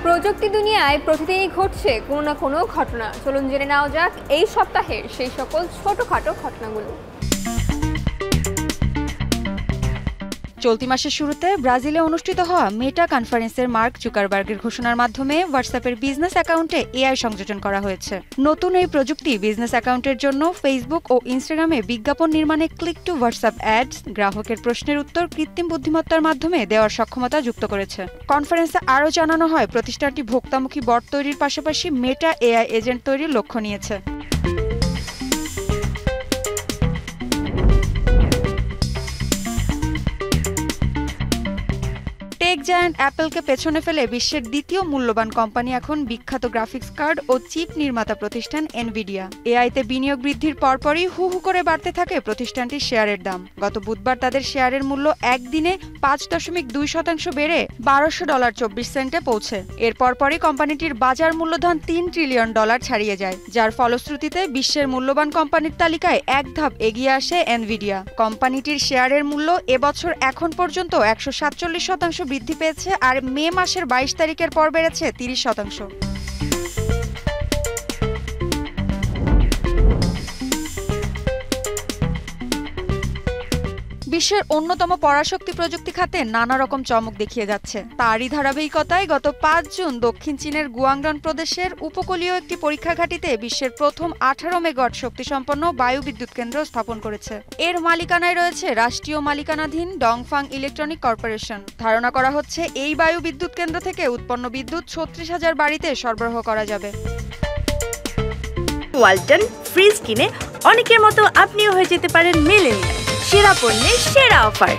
প্রযুক্তি দুনিয়ায় প্রতিদিনই ঘটছে কোনো না কোনো ঘটনা। চলুন জেনে নেওয়া যাক এই সপ্তাহের সেই সকল ছোটখাটো ঘটনাগুলো। চলতি মাসের শুরুতে ব্রাজিলে অনুষ্ঠিত হওয়া মেটা কনফারেন্সের মার্ক জুকারবার্গের ঘোষণার মাধ্যমে হোয়াটসঅ্যাপের বিজনেস অ্যাকাউন্টে এআই সংযোজন করা হয়েছে। নতুন এই প্রযুক্তি বিজনেস অ্যাকাউন্টের জন্য ফেসবুক ও ইনস্টাগ্রামে বিজ্ঞাপন নির্মাণে ক্লিক টু হোয়াটসঅ্যাপ অ্যাডস, গ্রাহকের প্রশ্নের উত্তর কৃত্রিম বুদ্ধিমত্তার মাধ্যমে দেওয়ার সক্ষমতা যুক্ত করেছে। কনফারেন্সে আরও জানানো হয়, প্রতিষ্ঠানটি ভোক্তামুখী বট তৈরির পাশাপাশি মেটা এআই এজেন্ট তৈরির লক্ষ্য নিয়েছে। টেক জায়ান্ট অ্যাপলকে পেছনে ফেলে বিশ্বের দ্বিতীয় মূল্যবান কোম্পানি এখন বিখ্যাত গ্রাফিক্স কার্ড ও চিপ নির্মাতা প্রতিষ্ঠান এনভিডিয়া। এআইতে বিনিয়োগ বৃদ্ধির পরপরই হু হু করে বাড়তে থাকে প্রতিষ্ঠানটির শেয়ারের দাম। গত বুধবার তাদের শেয়ারের মূল্য একদিনে ৫.২% বেড়ে $১২০.২৪ পৌঁছে। এর পরপরই কোম্পানিটির বাজার মূল্যধন $৩ ট্রিলিয়ন ছাড়িয়ে যায়, যার ফলশ্রুতিতে বিশ্বের মূল্যবান কোম্পানির তালিকায় এক ধাপ এগিয়ে আসে এনভিডিয়া। কোম্পানিটির শেয়ারের মূল্য এবছর এখন পর্যন্ত ১৪৭% বৃদ্ধি পেয়েছে, আর মে মাসের ২২ তারিখের পর বেড়েছে ৩০%। বিশ্বের অন্যতম পরাশক্তি প্রযুক্তি খাতে নানা রকম চমক দেখিয়ে যাচ্ছে। তারই ধারাবাহিকতায় গত ৫ জুন দক্ষিণ চীনের গুয়াংডং প্রদেশের উপকূলীয় একটি পরীক্ষা ঘাঁটিতে বিশ্বের প্রথম ১৮ মেগাওয়াট শক্তিসম্পন্ন বায়ু বিদ্যুৎ কেন্দ্র স্থাপন করেছে। এর মালিকানায় রয়েছে রাষ্ট্রীয় মালিকানাধীন ডংফাং ইলেকট্রনিক কর্পোরেশন। ধারণা করা হচ্ছে এই বায়ু বিদ্যুৎ কেন্দ্র থেকে উৎপন্ন বিদ্যুৎ ৩৬,০০০ বাড়িতে সরবরাহ করা যাবে। ওয়ালটন ফ্রিজ কিনে অনেকের মতো আপনিও হয়ে যেতে পারেন মিলেনিয়াল। সেরা পণ্যের সেরা অফার।